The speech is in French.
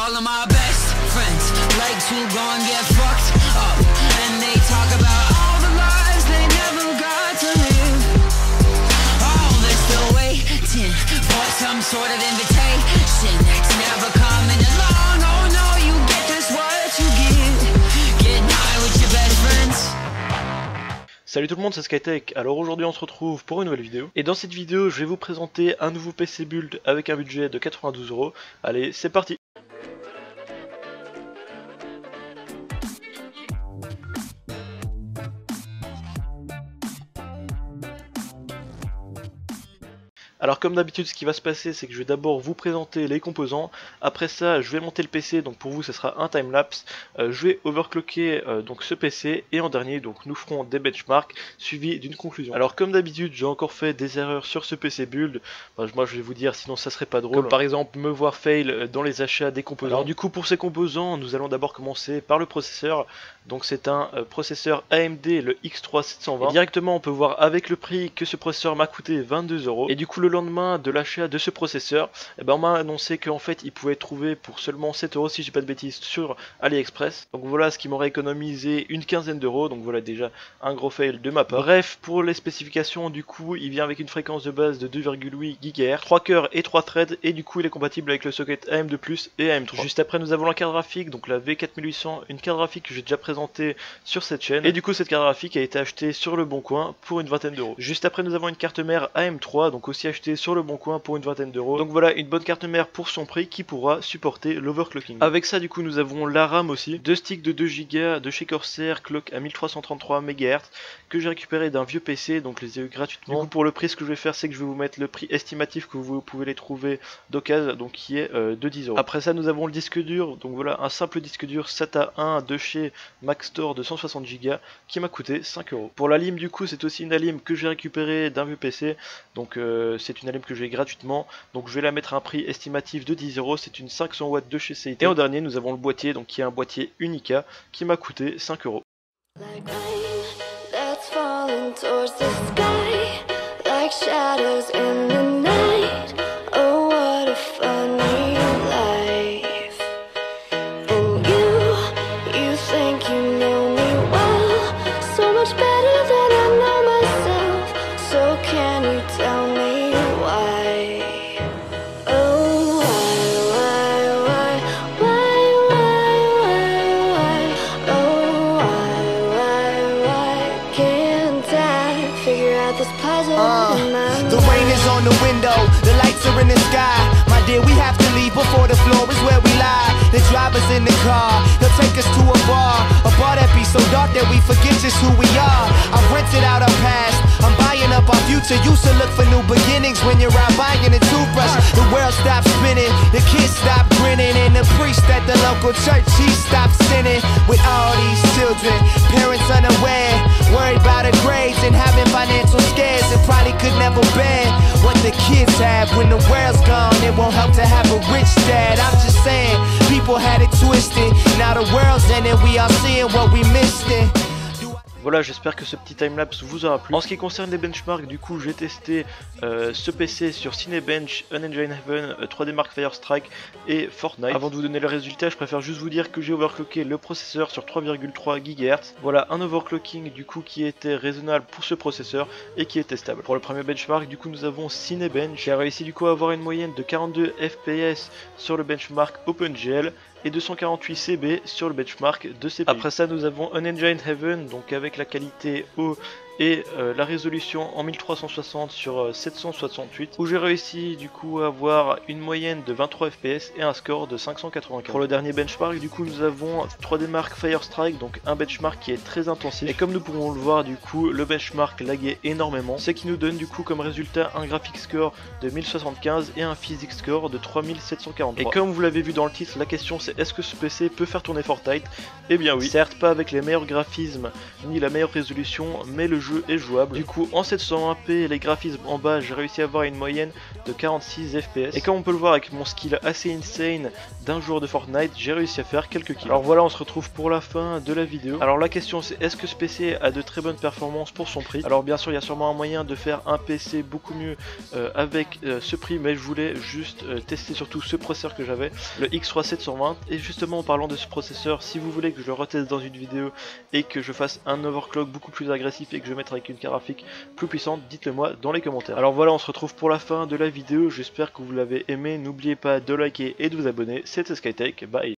All of my best friends like to go and get fucked up, and they talk about all the lives they never got to live. Oh, they're still waiting for some sort of invitation that's never coming along. Oh no, you get just what you get high with your best friends. Salut tout le monde, c'est Skytech. Alors aujourd'hui on se retrouve pour une nouvelle vidéo. Et dans cette vidéo je vais vous présenter un nouveau PC build avec un budget de 92 €. Allez, c'est parti. Alors comme d'habitude ce qui va se passer c'est que je vais d'abord vous présenter les composants, après ça je vais monter le PC, donc pour vous ce sera un timelapse, je vais overclocker donc ce PC et en dernier donc nous ferons des benchmarks suivis d'une conclusion. Alors comme d'habitude j'ai encore fait des erreurs sur ce PC build, moi je vais vous dire sinon ça serait pas drôle, comme par exemple me voir fail dans les achats des composants. Alors du coup pour ces composants nous allons d'abord commencer par le processeur, donc c'est un processeur AMD le X3 720, et directement on peut voir avec le prix que ce processeur m'a coûté 22 €, et du coup le lendemain de l'achat de ce processeur, on m'a annoncé qu'en fait il pouvait être trouvé pour seulement 7 € si j'ai pas de bêtises sur AliExpress. Donc voilà ce qui m'aurait économisé une quinzaine d'euros, donc voilà déjà un gros fail de ma part. Bref, pour les spécifications du coup il vient avec une fréquence de base de 2,8 GHz, 3 cœurs et 3 threads, et du coup il est compatible avec le socket AM2+ et AM3. Juste après nous avons la carte graphique, donc la V4800, une carte graphique que j'ai déjà présentée sur cette chaîne, et du coup cette carte graphique a été achetée sur le bon coin pour une vingtaine d'euros. Juste après nous avons une carte mère AM3, donc aussi achetée sur le bon coin pour une vingtaine d'euros. Donc voilà une bonne carte mère pour son prix qui pourra supporter l'overclocking. Avec ça du coup nous avons la RAM aussi, deux sticks de 2 Go de chez Corsair, clock à 1333 MHz que j'ai récupéré d'un vieux PC, donc les ai eu gratuitement. Du coup pour le prix ce que je vais faire c'est que je vais vous mettre le prix estimatif que vous pouvez les trouver d'occasion, donc qui est de 10 €. Après ça nous avons le disque dur, donc voilà un simple disque dur SATA 1 de chez Maxtor de 160 Go qui m'a coûté 5 €. Pour la lime du coup c'est aussi une lime que j'ai récupérée d'un vieux PC, donc c'est une lime que j'ai gratuitement, donc je vais la mettre à un prix estimatif de 10 €. C'est une 500 watts de chez CIT. Et en dernier nous avons le boîtier, donc qui est un boîtier Unica qui m'a coûté 5 €. The rain is on the window, the lights are in the sky. My dear, we have to leave before the floor is where we lie. The driver's in the car, he'll take us to a bar that be so dark that we forget just who we are. I've rented out our past, I'm buying up our future. Used to look for new beginnings when you're out buying a toothbrush. The world stops spinning, the kids stop grinning, and the priest at the local church, he stopped sinning. With all these children, parents unaware, worried about their grades and having financial scares, and probably could never bear what the kids have. When the world's gone, it won't help to have a rich dad. I'm just saying, people had it twisted. Now the world's ending, we are seeing what we missed it. Voilà, j'espère que ce petit timelapse vous aura plu. En ce qui concerne les benchmarks, du coup j'ai testé ce PC sur Cinebench, Unengine Heaven, 3D Mark Firestrike et Fortnite. Avant de vous donner le résultat, je préfère juste vous dire que j'ai overclocké le processeur sur 3,3 GHz. Voilà un overclocking du coup qui était raisonnable pour ce processeur et qui est testable. Pour le premier benchmark, du coup nous avons Cinebench qui a réussi du coup à avoir une moyenne de 42 FPS sur le benchmark OpenGL et 248 CB sur le benchmark de CPU. Après ça nous avons Unengine Heaven, donc avec la qualité haut et la résolution en 1360 sur 768, où j'ai réussi du coup à avoir une moyenne de 23 FPS et un score de 595. Pour le dernier benchmark du coup nous avons 3D Mark Firestrike, donc un benchmark qui est très intensif, et comme nous pouvons le voir du coup le benchmark laguait énormément, ce qui nous donne du coup comme résultat un graphic score de 1075 et un physics score de 3743. Et comme vous l'avez vu dans le titre, la question c'est est-ce que ce PC peut faire tourner Fortnite? Eh bien oui, certes pas avec les meilleurs graphismes ni la meilleure résolution, mais le jeu jeu est jouable. Du coup en 720p, les graphismes en bas, j'ai réussi à avoir une moyenne de 46 fps. Et comme on peut le voir avec mon skill assez insane d'un joueur de Fortnite, j'ai réussi à faire quelques kills. Alors voilà, on se retrouve pour la fin de la vidéo. Alors la question c'est, est-ce que ce PC a de très bonnes performances pour son prix? Alors bien sûr il y a sûrement un moyen de faire un PC beaucoup mieux avec ce prix, mais je voulais juste tester surtout ce processeur que j'avais, le X3 720. Et justement en parlant de ce processeur, si vous voulez que je le reteste dans une vidéo et que je fasse un overclock beaucoup plus agressif et que je mette avec une carte graphique plus puissante, dites-le moi dans les commentaires. Alors voilà, on se retrouve pour la fin de la vidéo, j'espère que vous l'avez aimé, n'oubliez pas de liker et de vous abonner, c'était SkyTech, bye.